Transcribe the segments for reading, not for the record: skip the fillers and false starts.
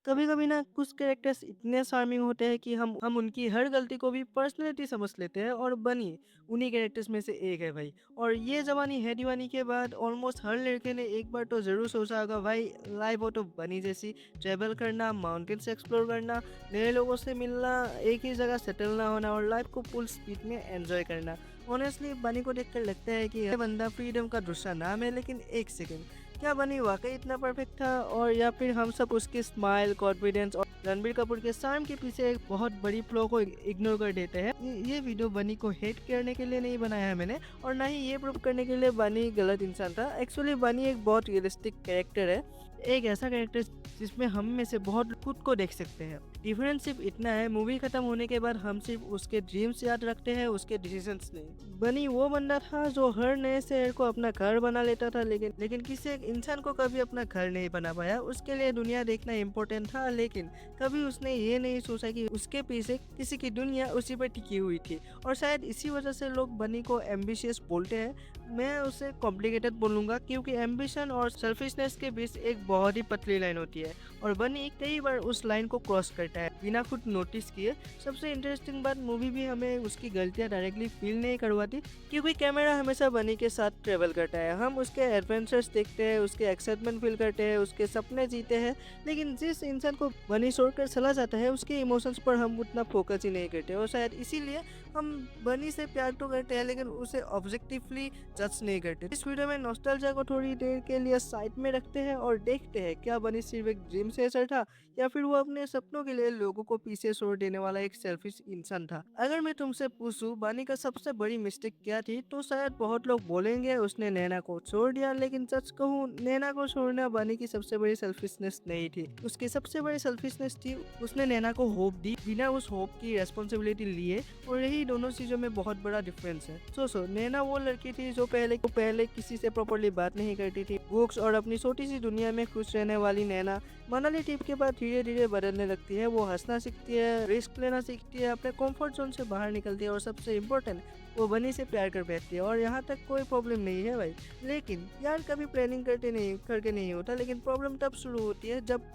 कभी कभी ना कुछ कैरेक्टर्स इतने चार्मिंग होते हैं कि हम उनकी हर गलती को भी पर्सनैलिटी समझ लेते हैं, और बनी उन्हीं कैरेक्टर्स में से एक है भाई। और ये जवानी है दीवानी के बाद ऑलमोस्ट हर लड़के ने एक बार तो जरूर सोचा होगा भाई, लाइफ हो तो बनी जैसी, ट्रेवल करना, माउंटेन्स एक्सप्लोर करना, नए लोगों से मिलना, एक ही जगह सेटल ना होना और लाइफ को फुल स्पीड में एंजॉय करना। ऑनेस्टली बनी को देखकर लगता है कि यह बंदा फ्रीडम का दूसरा नाम है। लेकिन एक सेकेंड, क्या बनी वाकई इतना परफेक्ट था, और या फिर हम सब उसके स्माइल, कॉन्फिडेंस और रणबीर कपूर के शार्म के पीछे एक बहुत बड़ी फ्लॉ को इग्नोर कर देते हैं? ये वीडियो बनी को हेट करने के लिए नहीं बनाया है मैंने, और ना ही ये प्रूव करने के लिए बनी गलत इंसान था। एक्चुअली बनी एक बहुत रियलिस्टिक कैरेक्टर है, एक ऐसा कैरेक्टर जिसमें हम में से बहुत खुद को देख सकते हैं। डिफरेंस सिर्फ इतना है, मूवी खत्म होने के बाद हम सिर्फ उसके ड्रीम्स याद रखते हैं, उसके डिसीजंस नहीं। बनी वो बंदा था जो हर नए शहर को अपना घर बना लेता था, लेकिन किसी एक इंसान को कभी अपना घर नहीं बना पाया। उसके लिए दुनिया देखना इम्पोर्टेंट था, लेकिन कभी उसने ये नहीं सोचा कि उसके पीछे किसी की दुनिया उसी पर टिकी हुई थी। और शायद इसी वजह से लोग बनी को एम्बिशियस बोलते हैं। मैं उसे कॉम्प्लिकेटेड बोलूंगा, क्योंकि एम्बिशन और सेल्फिशनेस के बीच एक बहुत ही पतली लाइन होती है, और बनी कई बार उस लाइन को क्रॉस करता है बिना खुद नोटिस किए। सबसे इंटरेस्टिंग बात, मूवी भी हमें उसकी गलतियां डायरेक्टली फील नहीं करवाती, क्योंकि कैमरा हमेशा बनी के साथ ट्रेवल करता है। हम उसके एडवेंचर्स देखते हैं, उसके एक्साइटमेंट फील करते हैं, उसके सपने जीते हैं। लेकिन जिस इंसान को बनी छोड़कर चला जाता है, उसके इमोशंस पर हम उतना फोकस ही नहीं करते, और शायद इसीलिए हम बनी से प्यार तो करते हैं, लेकिन उसे ऑब्जेक्टिवली जज नहीं करते। इस वीडियो में नॉस्टैल्जिया को थोड़ी देर के लिए साइड में रखते हैं और देखते हैं क्या बनी सिर्फ एक ड्रीम चेजर था, या फिर वो अपने सपनों के लिए लोगों को पीछे छोड़ देने वाला एक सेल्फिश इंसान था। अगर मैं तुमसे पूछूं बानी का सबसे बड़ी मिस्टेक क्या थी, तो शायद बहुत लोग बोलेंगे उसने नैना को छोड़ दिया, लेकिन सच कहूँ, नैना को छोड़ना बानी की सबसे बड़ी सेल्फिशनेस नहीं थी। उसकी सबसे बड़ी सेल्फिशनेस थी उसने नैना को होप दी बिना उस होप की रेस्पॉन्सिबिलिटी लिए, और यही दोनों चीजों में बहुत बड़ा डिफरेंस है। सोचो, नैना वो लड़की थी जो पहले किसी से प्रॉपर्ली बात नहीं करती थी, बुक्स और अपनी छोटी सी दुनिया में खुश रहने वाली नैना मनाली ट्रिप के बाद धीरे धीरे बदलने लगती है। वो हंसना सीखती है, रिस्क लेना सीखती है, अपने कंफर्ट जोन से बाहर निकलती है, और सबसे इम्पोर्टेंट, वो बनी से प्यार कर बैठती है। और यहाँ तक कोई प्रॉब्लम नहीं है भाई, लेकिन यार कभी प्लानिंग करके नहीं होता। लेकिन प्रॉब्लम तब शुरू होती है जब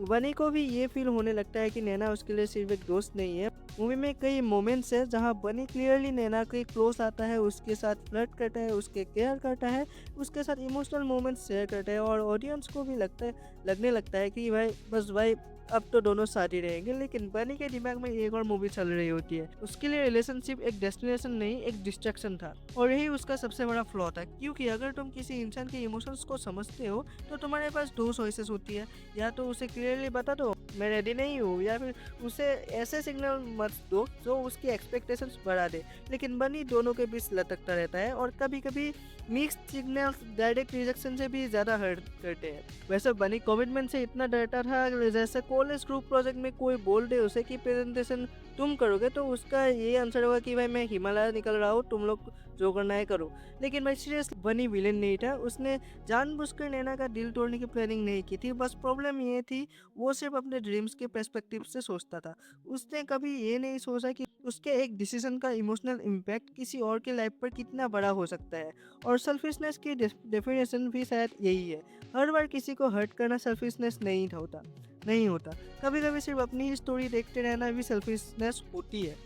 बनी को भी ये फील होने लगता है कि नैना उसके लिए सिर्फ एक दोस्त नहीं है। मूवी में कई मोमेंट्स है जहाँ बनी क्लियरली नैना के क्लोज आता है, उसके साथ फ्लर्ट करता है, उसके केयर करता है, उसके साथ इमोशनल मोमेंट्स शेयर करता है, और ऑडियंस को भी लगने लगता है कि भाई बस भाई अब तो दोनों साथ ही रहेंगे। लेकिन बनी के दिमाग में एक और मूवी चल रही होती है, उसके लिए रिलेशनशिप एक डेस्टिनेशन नहीं, एक डिस्ट्रैक्शन था। और यही उसका सबसे बड़ा फ्लॉ था, क्योंकि अगर तुम किसी इंसान के इमोशंस को समझते हो तो तुम्हारे पास दो चॉइसेस होती है, या तो उसे क्लियरली बता दो मैं रेडी नहीं हूँ, या फिर उसे ऐसे सिग्नल मत दो जो उसकी एक्सपेक्टेशंस बढ़ा दे। लेकिन बनी दोनों के बीच लटकता रहता है, और कभी कभी मिक्स्ड सिग्नल्स डायरेक्ट रिजेक्शन से भी ज्यादा हर्ट करते हैं। वैसे बनी कमिटमेंट से इतना डरता था, जैसे कॉलेज ग्रुप प्रोजेक्ट में कोई बोल दे उसे कि प्रेजेंटेशन तुम करोगे, तो उसका ये आंसर होगा कि भाई मैं हिमालय निकल रहा हूँ, तुम लोग जो करना है करो। लेकिन भाई सीरियस, बनी विलेन नहीं था, उसने जानबूझकर नैना का दिल तोड़ने की प्लानिंग नहीं की थी। बस प्रॉब्लम ये थी, वो सिर्फ अपने ड्रीम्स के पर्सपेक्टिव से सोचता था। उसने कभी ये नहीं सोचा कि उसके एक डिसीजन का इमोशनल इम्पैक्ट किसी और के लाइफ पर कितना बड़ा हो सकता है। और सेल्फिशनेस की डेफिनेशन भी शायद यही है, हर बार किसी को हर्ट करना सेल्फिशनेस नहीं होता। कभी कभी सिर्फ अपनी ही स्टोरी देखते रहना भी सेल्फिशनेस होती है।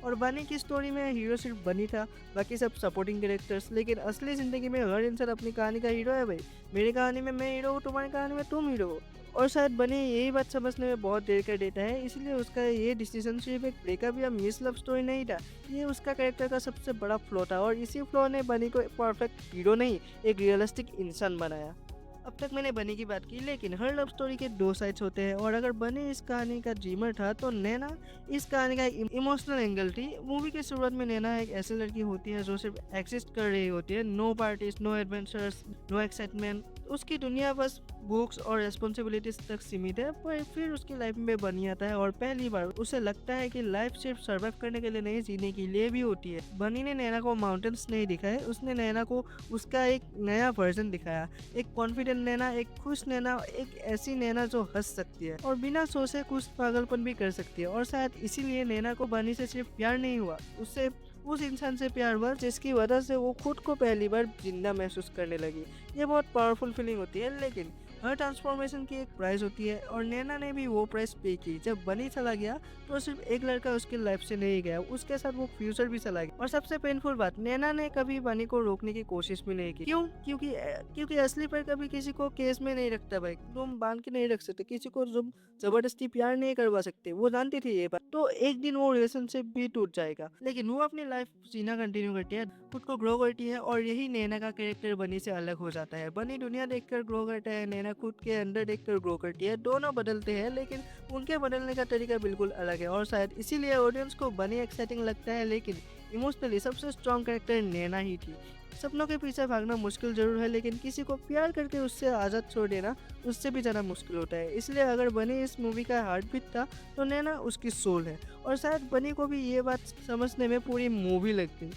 और बनी की स्टोरी में हीरो सिर्फ बनी था, बाकी सब सपोर्टिंग कैरेक्टर्स। लेकिन असली जिंदगी में हर इंसान अपनी कहानी का हीरो है भाई। मेरी कहानी में मैं हीरो हूँ, तुम्हारी कहानी में तुम हीरो हो। और शायद बनी यही बात समझने में बहुत देर कर देता है, इसलिए उसका ये डिसीजन सिर्फ एक ब्रेकअप या मिस लव स्टोरी नहीं था, ये उसका कैरेक्टर का सबसे बड़ा फ्लॉ था। और इसी फ्लॉ ने बनी को एक परफेक्ट हीरो नहीं, एक रियलिस्टिक इंसान बनाया। अब तक मैंने बनी की बात की, लेकिन हर लव स्टोरी के दो साइड्स होते हैं, और अगर बनी इस कहानी का ड्रीमर था तो नैना इस कहानी का एक इमोशनल एंगल थी। मूवी की शुरुआत में नैना एक ऐसी लड़की होती है जो सिर्फ एक्सिस्ट कर रही होती है, no parties, no adventures, no excitement. उसकी दुनिया बस बुक्स और रेस्पॉन्सिबिलिटीज तक सीमित है। पर फिर उसकी लाइफ में बनी आता है, और पहली बार उसे लगता है कि लाइफ सिर्फ सर्वाइव करने के लिए नहीं, जीने के लिए भी होती है। बनी ने नैना को माउंटेन्स नहीं दिखाए, उसने नैना को उसका एक नया वर्जन दिखाया, एक कॉन्फिडेंट नैना, एक खुश नैना, एक ऐसी नैना जो हंस सकती है और बिना सोचे कुछ पागलपन भी कर सकती है। और शायद इसीलिए नैना को बनी से सिर्फ प्यार नहीं हुआ, उससे उस इंसान से प्यार हुआ जिसकी वजह से वो खुद को पहली बार जिंदा महसूस करने लगी। ये बहुत पावरफुल फीलिंग होती है, लेकिन हर ट्रांसफॉर्मेशन की एक प्राइस होती है और नैना ने भी वो प्राइस पे की। जब बनी चला गया तो सिर्फ एक लड़का उसकी लाइफ से नहीं गया, उसके साथ वो फ्यूचर भी चला गया। और सबसे पेनफुल बात, नैना ने कभी बनी को रोकने की कोशिश भी नहीं की। क्यों? क्योंकि असली पर कभी किसी को केस में नहीं रखता भाई, तुम बांध के नहीं रख सकते किसी को, तुम जबरदस्ती प्यार नहीं करवा सकते। वो जानती थी ये बात, तो एक दिन वो रिलेशनशिप भी टूट जाएगा, लेकिन वो अपनी लाइफ जीना कंटिन्यू करती है, खुद को ग्रो करती है। और यही नैना का कैरेक्टर बनी से अलग हो जाता है। बनी दुनिया देखकर ग्रो करता है, नैना खुद के अंदर देखकर ग्रो करती है। दोनों बदलते हैं लेकिन उनके बदलने का तरीका बिल्कुल अलग है, और शायद इसीलिए ऑडियंस को बनी एक्साइटिंग लगता है, लेकिन इमोशनली सबसे स्ट्रॉन्ग कैरेक्टर नैना ही थी। सपनों के पीछे भागना मुश्किल जरूर है, लेकिन किसी को प्यार करके उससे आज़ाद छोड़ देना उससे भी ज़्यादा मुश्किल होता है। इसलिए अगर बनी इस मूवी का हार्ट बीट था तो नैना उसकी सोल है, और शायद बनी को भी ये बात समझने में पूरी मूवी लग गई।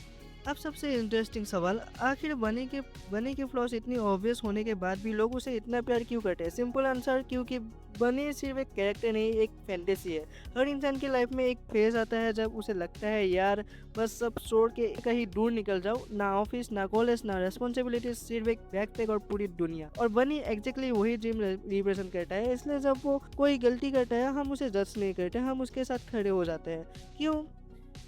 अब सबसे इंटरेस्टिंग सवाल, आखिर बनी के फ्लॉस इतनी ऑब्वियस होने के बाद भी लोग उसे इतना प्यार क्यों करते हैं? सिंपल आंसर, क्योंकि बनी सिर्फ एक कैरेक्टर नहीं, एक फैंटेसी है। हर इंसान की लाइफ में एक फेज आता है जब उसे लगता है यार बस सब छोड़ के कहीं दूर निकल जाओ, ना ऑफिस ना कॉलेज ना रेस्पॉन्सिबिलिटीज, सिर्फ एक बैकपैक और पूरी दुनिया। और बनी एग्जैक्टली वही ड्रीम रिप्रेजेंट करता है। इसलिए जब वो कोई गलती करता है हम उसे जज नहीं करते, हम उसके साथ खड़े हो जाते हैं। क्यों?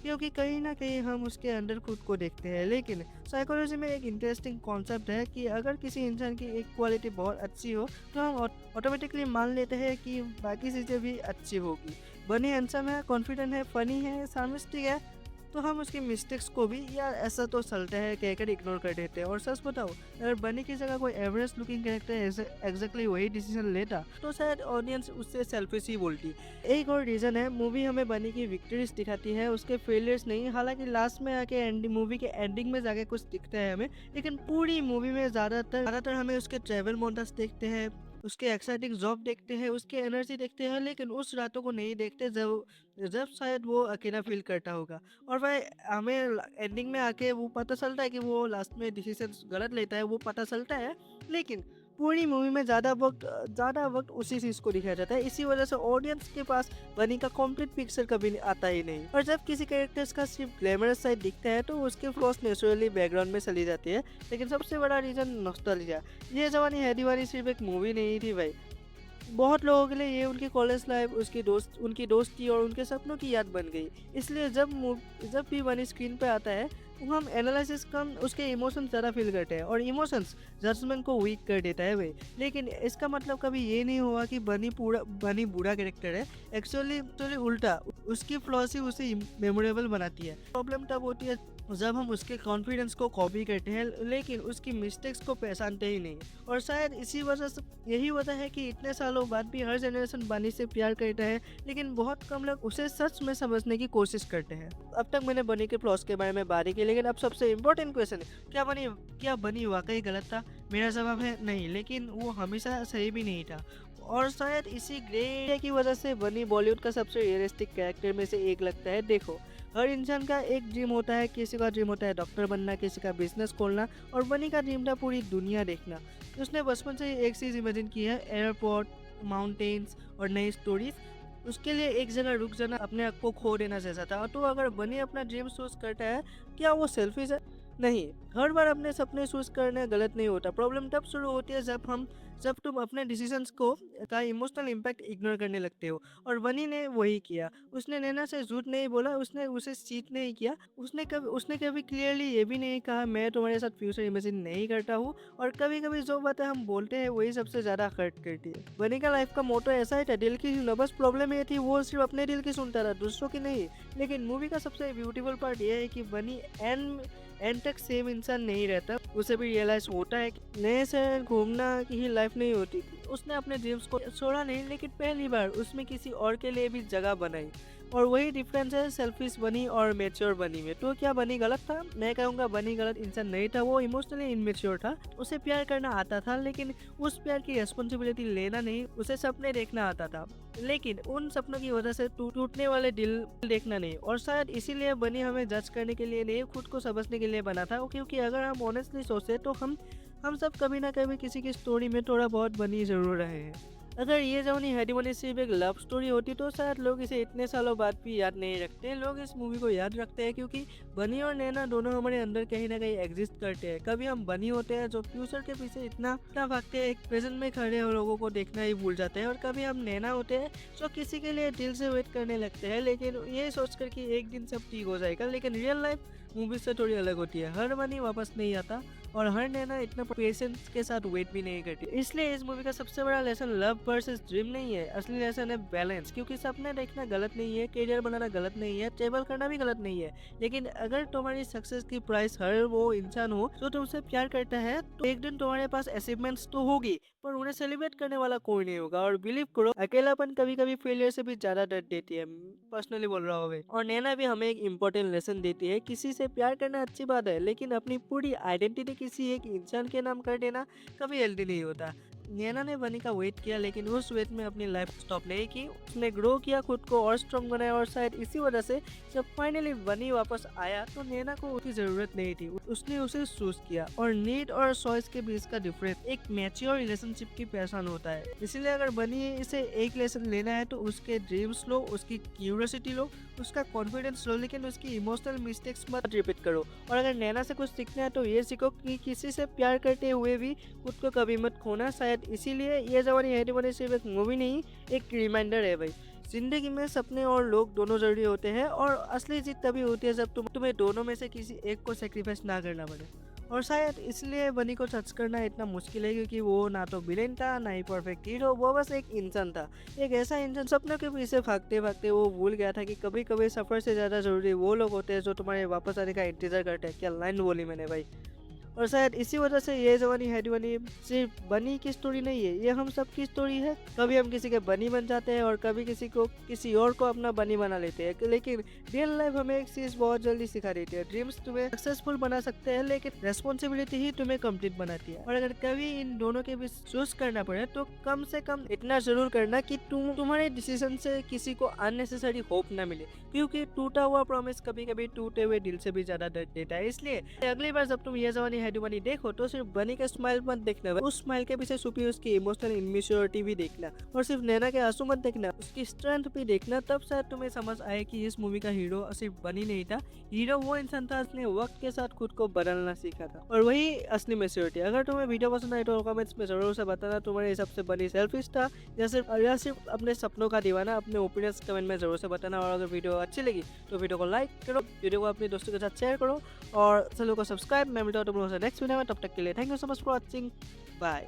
क्योंकि कहीं ना कहीं हम उसके अंदर खुद को देखते हैं। लेकिन साइकोलॉजी में एक इंटरेस्टिंग कॉन्सेप्ट है कि अगर किसी इंसान की एक क्वालिटी बहुत अच्छी हो तो हम ऑटोमेटिकली मान लेते हैं कि बाकी चीज़ें भी अच्छी होगी। बनी हैंडसम है, कॉन्फिडेंट है, फनी है, सार्मिस्टिक है, तो हम उसकी मिस्टेक्स को भी यार ऐसा तो चलता है कहकर इग्नोर कर देते हैं। और सच बताओ, अगर बनी की जगह कोई एवरेज लुकिंग कैरेक्टर एग्जैक्टली वही डिसीजन लेता तो शायद ऑडियंस उससे सेल्फिश ही बोलती। एक और रीज़न है, मूवी हमें बनी की विक्ट्रीज दिखाती है, उसके फेलियर्स नहीं। हालांकि लास्ट में आके मूवी के एंडिंग में जाके कुछ दिखता है हमें, लेकिन पूरी मूवी में ज़्यादातर हमें उसके ट्रैवल मोन्टाज देखते हैं, उसके एक्साइटिंग जॉब देखते हैं, उसके एनर्जी देखते हैं, लेकिन उस रातों को नहीं देखते जब जब शायद वो अकेला फील करता होगा। और वह हमें एंडिंग में आके वो पता चलता है कि वो लास्ट में डिसीजन गलत लेता है, वो पता चलता है, लेकिन पूरी मूवी में ज़्यादा वक्त उसी चीज़ को दिखाया जाता है। इसी वजह से ऑडियंस के पास बनी का कंप्लीट पिक्चर कभी आता ही नहीं। और जब किसी कैरेक्टर्स का सिर्फ ग्लैमरस साइड दिखता है तो उसके फ्लॉस नेचुरली बैकग्राउंड में चली जाती है। लेकिन सबसे बड़ा रीज़न नॉस्टैल्जिया। ये जवानी है दीवानी सिर्फ एक मूवी नहीं थी भाई, बहुत लोगों के लिए ये उनकी कॉलेज लाइफ, उनकी दोस्ती और उनके सपनों की याद बन गई। इसलिए जब भी बनी स्क्रीन पे आता है तो हम एनालिसिस कम उसके इमोशंस ज़्यादा फील करते हैं, और इमोशंस जजमेंट को वीक कर देता है भाई। लेकिन इसका मतलब कभी ये नहीं हुआ कि बनी बुरा कैरेक्टर है। एक्चुअली उल्टा, उसकी फ्लॉस ही उसे मेमोरेबल बनाती है। प्रॉब्लम तब होती है जब हम उसके कॉन्फिडेंस को कॉपी करते हैं लेकिन उसकी मिस्टेक्स को पहचानते ही नहीं। और शायद यही वजह है कि इतने सालों बाद भी हर जनरेशन बनी से प्यार करता है, लेकिन बहुत कम लोग उसे सच में समझने की कोशिश करते हैं। अब तक मैंने बनी के फ्लॉस के बारे में बात की, लेकिन अब सबसे इम्पोर्टेंट क्वेश्चन है, क्या बनी वाकई गलत था? मेरा जवाब है नहीं, लेकिन वो हमेशा सही भी नहीं था। और शायद इसी ग्रे की वजह से बनी बॉलीवुड का सबसे रियलिस्टिक कैरेक्टर में से एक लगता है। देखो, हर इंसान का एक ड्रीम होता है, किसी का ड्रीम होता है डॉक्टर बनना, किसी का बिजनेस खोलना, और बनी का ड्रीम था पूरी दुनिया देखना। उसने बचपन से ही एक चीज़ इमेजिन की है, एयरपोर्ट, माउंटेन्स और नई स्टोरीज। उसके लिए एक जगह रुक जाना, अपने आप को खो देना जैसा था। तो अगर बनी अपना ड्रीम चूज करता है, क्या वो सेल्फिश है? नहीं, हर बार अपने सपने चूज करना गलत नहीं होता। प्रॉब्लम तब शुरू होती है जब तुम अपने डिसीजंस का इमोशनल इम्पैक्ट इग्नोर करने लगते हो। और बनी ने वही किया। उसने नैना से झूठ नहीं बोला, उसने उसे चीट नहीं किया, उसने कभी क्लियरली ये भी नहीं कहा मैं तुम्हारे साथ फ्यूचर इमेजिन नहीं करता हूँ। और कभी कभी जो बातें हम बोलते हैं वही सबसे ज़्यादा हर्ट करती है। बनी का लाइफ का मोटो ऐसा ही था, दिल की सुनो। बस प्रॉब्लम ये थी वो सिर्फ अपने दिल की सुनता था, दूसरों की नहीं। लेकिन मूवी का सबसे ब्यूटीफुल पार्ट ये है कि बनी एंड तक सेम इंसान नहीं रहता। उसे भी रियलाइज होता है कि नए शहर घूमना की ही लाइफ नहीं होती। उसने अपने ड्रीम्स को छोड़ा नहीं, लेकिन पहली बार उसमें किसी और के लिए भी जगह बनाई। और वही डिफरेंस है सेल्फिश बनी और मैच्योर बनी में। तो क्या बनी गलत था? मैं कहूँगा बनी गलत इंसान नहीं था, वो इमोशनली इनमेच्योर था। उसे प्यार करना आता था, लेकिन उस प्यार की रेस्पॉन्सिबिलिटी लेना नहीं। उसे सपने देखना आता था, लेकिन उन सपनों की वजह से टूटने वाले दिल देखना नहीं। और शायद इसीलिए बनी हमें जज करने के लिए नहीं, खुद को समझने के लिए बना था। क्योंकि अगर हम ऑनेस्टली सोचे तो हम सब कभी ना कभी किसी की स्टोरी में थोड़ा बहुत बनी जरूर रहे हैं। अगर ये जवानी है दीवानी सिर्फ एक लव स्टोरी होती तो शायद लोग इसे इतने सालों बाद भी याद नहीं रखते। लोग इस मूवी को याद रखते हैं क्योंकि बनी और नैना दोनों हमारे अंदर कहीं ना कहीं एग्जिस्ट करते हैं। कभी हम बनी होते हैं जो फ्यूचर के पीछे इतना इतना भागते हैं, एक प्रेजेंट में खड़े हो लोगों को देखना ही भूल जाते हैं। और कभी हम नैना होते हैं जो किसी के लिए दिल से वेट करने लगते हैं, लेकिन ये सोचकर कि एक दिन सब ठीक हो जाएगा। लेकिन रियल लाइफ मूवी से थोड़ी अलग होती है। हर बनी वापस नहीं आता और हर नैना इतना पेशेंस के साथ वेट भी नहीं करती। इसलिए इस मूवी का सबसे बड़ा लेसन लव वर्सेस ड्रीम नहीं है, असली लेसन है बैलेंस। क्योंकि सपने देखना गलत नहीं है, करियर बनाना गलत नहीं है, ट्रेवल करना भी गलत नहीं है। लेकिन अगर तुम्हारी सक्सेस की प्राइस हर वो इंसान हो जो तुमसे प्यार करता है, तो एक दिन तुम्हारे पास अचीवमेंट्स तो होगी पर उन्हें सेलिब्रेट करने वाला कोई नहीं होगा। और बिलीव करो, अकेलापन कभी कभी फेलियर से भी ज्यादा दर्द देती है। पर्सनली बोल रहा हूँ। और नैना भी हमें एक इम्पोर्टेंट लेसन देती है, किसी से प्यार करना अच्छी बात है, लेकिन अपनी पूरी आइडेंटिटी किसी एक इंसान के नाम कर देना कभी हेल्दी नहीं होता। नैना ने बनी का वेट किया, लेकिन उस वेट में अपनी लाइफ स्टॉप नहीं की। उसने ग्रो किया, खुद को और स्ट्रॉन्ग बनाया। और शायद इसी वजह से जब फाइनली बनी वापस आया तो नैना को उसकी जरूरत नहीं थी, उसने उसे चूज किया। और नीड और चॉइस के बीच का डिफरेंस एक मैच्योर रिलेशनशिप की पहचान होता है। इसीलिए अगर बनी इसे एक लेसन लेना है तो उसके ड्रीम्स लो, उसकी क्यूरियोसिटी लो, उसका कॉन्फिडेंस लो, लेकिन उसकी इमोशनल मिस्टेक्स मत रिपीट करो। और अगर नैना से कुछ सीखना है तो ये सीखो कि किसी से प्यार करते हुए भी खुद को कभी मत खोना। शायद इसीलिए ये जवानी है दीवानी सिर्फ एक मूवी नहीं, एक रिमाइंडर है भाई। जिंदगी में सपने और लोग दोनों जरूरी होते हैं, और असली जीत तभी होती है जब तुम्हें दोनों में से किसी एक को सेक्रीफाइस ना करना पड़े। और शायद इसलिए बनी को टच करना इतना मुश्किल है, क्योंकि वो ना तो विलेन था ना ही परफेक्ट हीरो, वो बस एक इंसान था। एक ऐसा इंसान सपनों के पीछे भागते भागते वो भूल गया था कि कभी कभी सफर से ज्यादा जरूरी वो लोग होते हैं जो तुम्हारे वापस आने का इंतजार करते हैं। क्या लाइन बोली मैंने भाई। और शायद इसी वजह से ये जवानी है दीवानी सिर्फ बनी की स्टोरी नहीं है, ये हम सब की स्टोरी है। कभी हम किसी के बनी बन जाते हैं और कभी किसी और को अपना बनी बना लेते हैं। लेकिन रियल लाइफ हमें एक चीज बहुत जल्दी सिखा देती है, ड्रीम्स तुम्हें सक्सेसफुल बना सकते हैं, लेकिन रेस्पॉन्सिबिलिटी ही तुम्हें कंप्लीट बनाती है। और अगर कभी इन दोनों के बीच चूज करना पड़े तो कम से कम इतना जरूर करना कि तुम्हारे डिसीजन से किसी को अननेसेसरी होप ना मिले, क्योंकि टूटा हुआ प्रॉमिस कभी कभी टूटे हुए दिल से भी ज्यादा दर्द देता है। इसलिए अगली बार जब तुम ये जवानी है दीवानी देखो तो सिर्फ बनी का स्माइल मत देखना, उस स्माइल के पीछे छुपी उसकी इमोशनल इनमेच्योरिटी भी देखना। और सिर्फ नैना के आंसू मत देखना, उसकी स्ट्रेंथ भी देखना। तब शायद तुम्हें समझ आए कि इस मूवी का हीरो सिर्फ बनी नहीं था, हीरो वो इंसान था जिसने वक्त के साथ खुद को बदलना सीखा था। और वही असली मैच्योरिटी। अगर तुम्हें वीडियो पसंद आए तो कमेंट्स में जरूर से बताना तुम्हारे हिसाब से बनी सेल्फिश था या सिर्फ अपने सपनों का दीवाना। अपने ओपिनियंस कमेंट में जरूर से बताना। और अगर वीडियो अच्छी लगी तो वीडियो को लाइक करो, वीडियो को अपने दोस्तों के साथ शेयर करो और चैनल को सब्सक्राइब। मैं मिलता हूं तुम लोगों से नेक्स्ट वीडियो में, तब तक के लिए thank you so much for watching. Bye.